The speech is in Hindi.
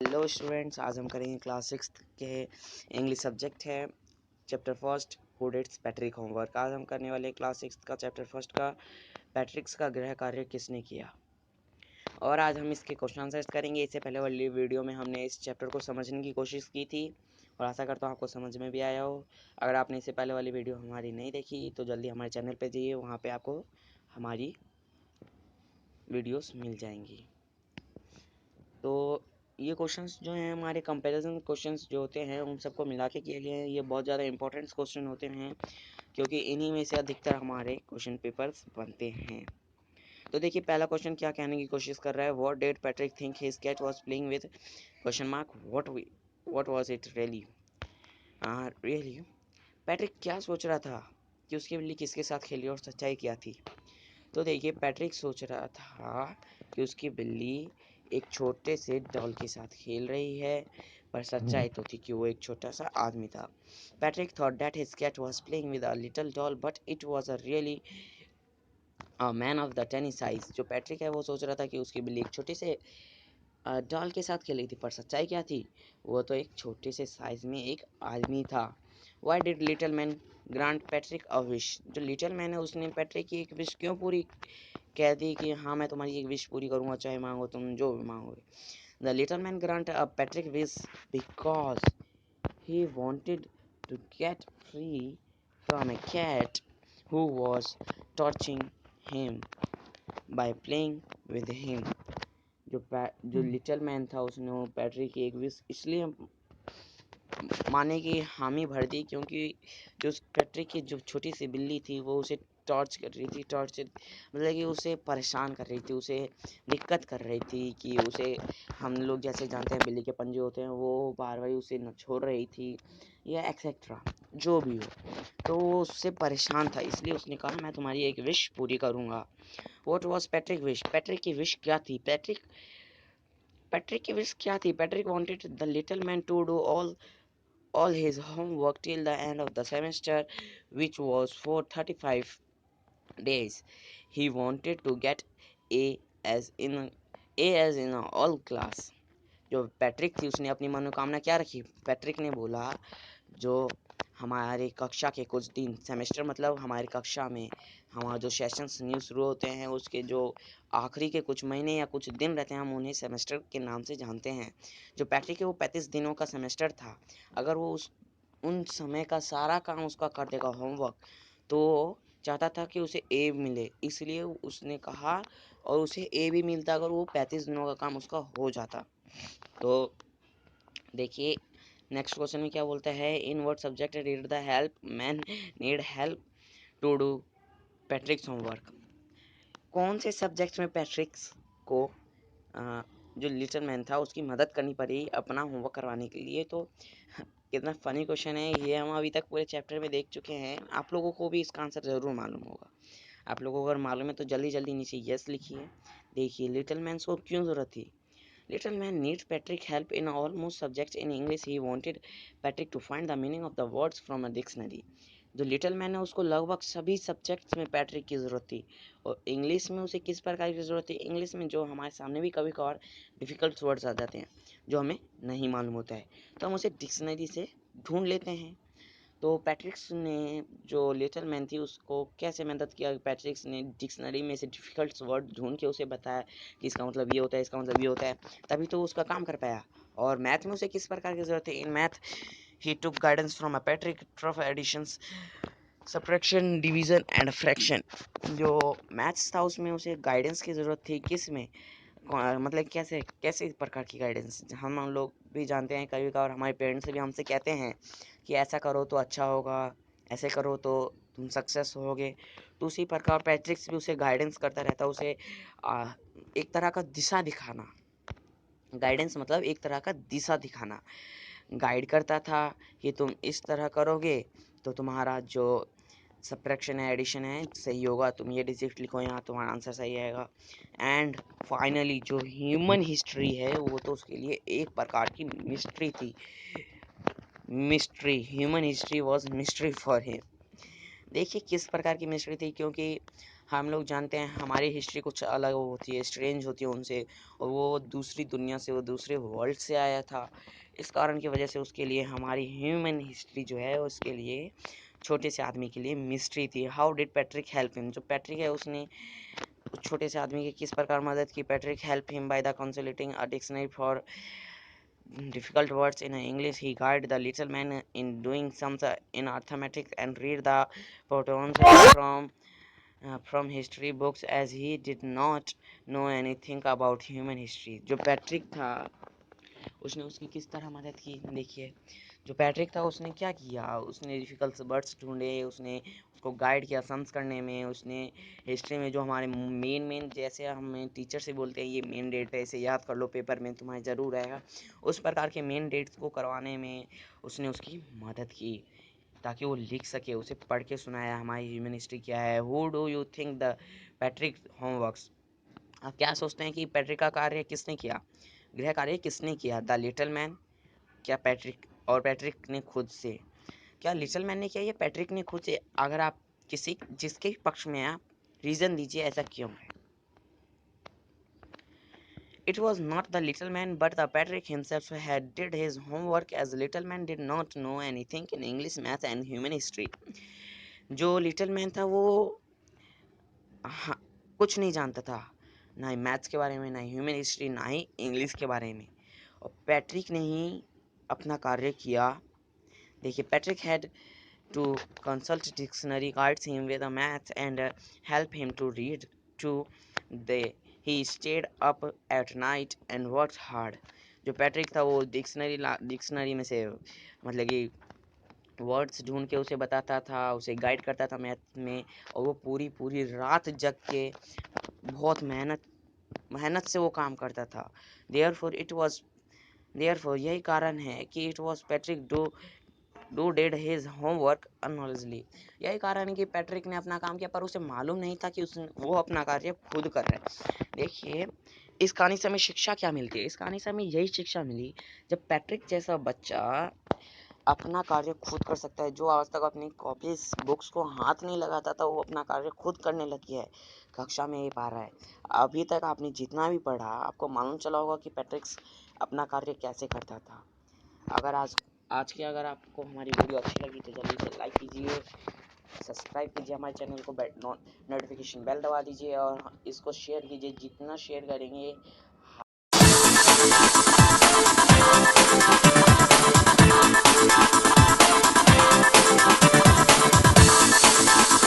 हेलो स्टूडेंट्स, आज हम करेंगे क्लास 6 के इंग्लिश सब्जेक्ट है chapter first who डिड्स Patrick homework. आज हम करने वाले क्लास 6 का चैप्टर फर्स्ट का पैट्रिक्स का गृह कार्य किसने किया, और आज हम इसके क्वेश्चन आंसर्स करेंगे। इससे पहले वाली वीडियो में हमने इस चैप्टर को समझने की कोशिश की थी और आशा करता हूँ आपको समझ में भी आया हो। अगर आपने इससे पहले वाली वीडियो हमारी नहीं देखी तो जल्दी हमारे चैनल पर जाइए, वहाँ पर आपको हमारी वीडियोस मिल जाएंगी। तो ये क्वेश्चंस जो हैं हमारे कंपैरिजन क्वेश्चंस जो होते हैं उन सबको मिला के लिए ये बहुत ज़्यादा इंपॉर्टेंट क्वेश्चन होते हैं, क्योंकि इन्हीं में से अधिकतर हमारे क्वेश्चन पेपर्स बनते हैं। तो देखिए, पहला क्वेश्चन क्या कहने की कोशिश कर रहा है, what did Patrick think his cat was playing with question mark what was it really Patrick क्या सोच रहा था कि उसकी बिल्ली किसके साथ खेली और सच्चाई क्या थी। तो देखिए, पैट्रिक सोच रहा था कि उसकी बिल्ली एक छोटे से डॉल के साथ खेल रही है, पर सच्चाई तो थी कि वो एक छोटा सा आदमी था। Patrick thought that his cat was playing with a little doll, but it was a really a man of the tiny size. जो पैट्रिक है वो सोच रहा था कि उसकी बिल्ली एक छोटे से डॉल के साथ खेल रही थी, पर सच्चाई क्या थी, वो तो एक छोटे से साइज में एक आदमी था। Why did little man grant Patrick a wish. जो लिटिल मैन है उसने पैट्रिक की एक विश क्यों पूरी कह दी कि हाँ मैं तुम्हारी एक विश पूरी करूँगा, चाहे मांगो तुम जो भी मांगोगे। The little man grant a Patrick wish because he wanted to get free from a cat who was torturing him by playing with him. जो लिटिल मैन था उसने पैट्रिक की एक विश इसलिए माने की हामी भर दी क्योंकि जो पैट्रिक की जो छोटी सी बिल्ली थी वो उसे टॉर्च कर रही थी। टॉर्च मतलब कि उसे परेशान कर रही थी, उसे दिक्कत कर रही थी कि उसे, हम लोग जैसे जानते हैं बिल्ली के पंजे होते हैं, वो बार बार उसे नछोड़ रही थी या एक्सेट्रा जो भी हो, तो वो उससे परेशान था, इसलिए उसने कहा मैं तुम्हारी एक विश पूरी करूँगा। What was Patrick wish. Patrick की विश क्या थी। पैट्रिक की विश क्या थी। Patrick wanted the little man to do all his homework till the end of the semester, which was for 35 days. He wanted to get A as in all class. जो पैट्रिक थी उसने अपनी मनोकामना क्या रखी। पैट्रिक ने बोला जो हमारे कक्षा के कुछ दिन, सेमेस्टर मतलब हमारी कक्षा में हमारा जो सेशंस न्यू शुरू होते हैं उसके जो आखिरी के कुछ महीने या कुछ दिन रहते हैं हम उन्हें सेमेस्टर के नाम से जानते हैं। जो पैट्रिक है वो 35 दिनों का सेमेस्टर था। अगर वो उन समय का सारा काम उसका कर देगा होमवर्क, तो चाहता था कि उसे ए मिले, इसलिए उसने कहा, और उसे ए भी मिलता अगर वो 35 दिनों का काम उसका हो जाता। तो देखिए नेक्स्ट क्वेश्चन में क्या बोलता है, in what subject did the help man need help to do Patrick's homework. कौन से सब्जेक्ट में पैट्रिक्स को जो लिटिल मैन था उसकी मदद करनी पड़ी अपना होमवर्क करवाने के लिए। तो कितना फनी क्वेश्चन है ये, हम अभी तक पूरे चैप्टर में देख चुके हैं। आप लोगों को भी इसका आंसर ज़रूर मालूम होगा। आप लोगों को अगर मालूम है तो जल्दी जल्दी नीचे यस लिखिए। देखिए लिटिल मैन को क्यों ज़रूरत थी। Little man needs Patrick help in almost subjects in English. He wanted Patrick to find the meaning of the words from a dictionary. जो लिटिल मैन है उसको लगभग सभी सब्जेक्ट्स में पैट्रिक की ज़रूरत थी, और इंग्लिश में उसे किस प्रकार की ज़रूरत थी। इंग्लिश में जो हमारे सामने भी कभी कभार डिफ़िकल्ट वर्ड्स आ जाते हैं जो हमें नहीं मालूम होता है, तो हम उसे डिक्शनरी से ढूंढ लेते हैं। तो पैट्रिक्स ने, जो लिटिल मैन थी, उसको कैसे मदद किया। पैट्रिक्स ने डिक्शनरी में से डिफ़िकल्ट वर्ड ढूंढ के उसे बताया कि इसका मतलब ये होता है, इसका मतलब ये होता है, तभी तो उसका काम कर पाया। और मैथ में उसे किस प्रकार की ज़रूरत है। In math he took guidance from a Patrick through additions subtraction division and fraction. जो मैथ्स था उसमें उसे गाइडेंस की ज़रूरत थी, किस में, मतलब कैसे कैसे प्रकार की गाइडेंस। हम लोग भी जानते हैं कभी कभार हमारे पेरेंट्स भी हमसे कहते हैं कि ऐसा करो तो अच्छा होगा, ऐसे करो तो तुम सक्सेस होगे। तो उसी प्रकार पैट्रिक्स भी उसे गाइडेंस करता रहता, उसे एक तरह का दिशा दिखाना। गाइडेंस मतलब एक तरह का दिशा दिखाना, गाइड करता था कि तुम इस तरह करोगे तो तुम्हारा जो सब्ट्रैक्शन है एडिशन है सही होगा, तुम ये डिजिट लिखो यहाँ तुम्हारा आंसर सही आएगा। एंड फाइनली जो ह्यूमन हिस्ट्री है वो तो उसके लिए एक प्रकार की मिस्ट्री थी। Human history was mystery for him. देखिए किस प्रकार की मिस्ट्री थी, क्योंकि हम लोग जानते हैं हमारी हिस्ट्री कुछ अलग होती है, स्ट्रेंज होती है उनसे, और वो दूसरी दुनिया से, वो दूसरे वर्ल्ड से आया था। इस कारण की वजह से उसके लिए हमारी ह्यूमन हिस्ट्री जो है उसके लिए छोटे से आदमी के लिए मिस्ट्री थी। How did Patrick help him? जो पैट्रिक है उसने छोटे से आदमी की किस प्रकार मदद की? Patrick help him by the consulting a dictionary for difficult words in English. He guided the little man in doing some in arithmetic and read the protons from history books as he did not know anything about human history. जो पैट्रिक था उसने उसकी किस तरह मदद की? देखिए, जो पैट्रिक था उसने क्या किया, उसने डिफिकल्ट वर्ड्स ढूंढे, उसने उसको गाइड किया सम्स करने में, उसने हिस्ट्री में जो हमारे मेन जैसे हमें टीचर से बोलते हैं ये मेन डेट है, इसे याद कर लो पेपर में तुम्हारे ज़रूर आएगा, उस प्रकार के मेन डेट्स को करवाने में उसने उसकी मदद की ताकि वो लिख सके। उसे पढ़ के सुनाया हमारी ह्यूमन हिस्ट्री क्या है। Who do you think the Patrick homeworks? आप क्या सोचते हैं कि पैट्रिक का कार्य किसने किया, गृह कार्य किसने किया? द लिटिल मैन, क्या पैट्रिक? और पैट्रिक ने खुद से, क्या लिटिल मैन ने किया या पैट्रिक ने खुद से? अगर आप किसी जिसके पक्ष में आप रीजन दीजिए ऐसा क्यों है? It was not the little man but the Patrick himself who had did his homework, as little man did not know anything in English, math and human history. जो लिटिल मैन था वो हाँ, कुछ नहीं जानता था, ना ही मैथ्स के बारे में, ना ही ह्यूमन हिस्ट्री, ना ही इंग्लिश के बारे में, और पैट्रिक ने ही अपना कार्य किया। देखिए, Patrick had to consult dictionary, guides him with the math and help him to read to the he stayed up at night and worked hard. जो पैट्रिक था वो डिक्शनरी में से मतलब कि वर्ड्स ढूंढ के उसे बताता था, उसे गाइड करता था मैथ में, और वो पूरी पूरी रात जग के बहुत मेहनत से वो काम करता था। देयरफॉर यही कारण है कि it was Patrick do did his homework unknowingly. यही कारण है कि पैट्रिक ने अपना काम किया पर उसे मालूम नहीं था कि वो अपना कार्य खुद कर रहा है। देखिए, इस कहानी से हमें शिक्षा क्या मिलती है? इस कहानी से हमें यही शिक्षा मिली, जब पैट्रिक जैसा बच्चा अपना कार्य खुद कर सकता है, जो आज तक अपनी कॉपीज बुक्स को हाथ नहीं लगाता था वो अपना कार्य खुद करने लग गया है, कक्षा में ये पा रहा है। अभी तक आपने जितना भी पढ़ा आपको मालूम चला होगा कि पैट्रिक अपना कार्य कैसे करता था। अगर आज की अगर आपको हमारी वीडियो अच्छी लगी तो जल्दी से लाइक कीजिए, सब्सक्राइब कीजिए हमारे चैनल को, नोटिफिकेशन बेल दबा दीजिए और इसको शेयर कीजिए। जितना शेयर करेंगे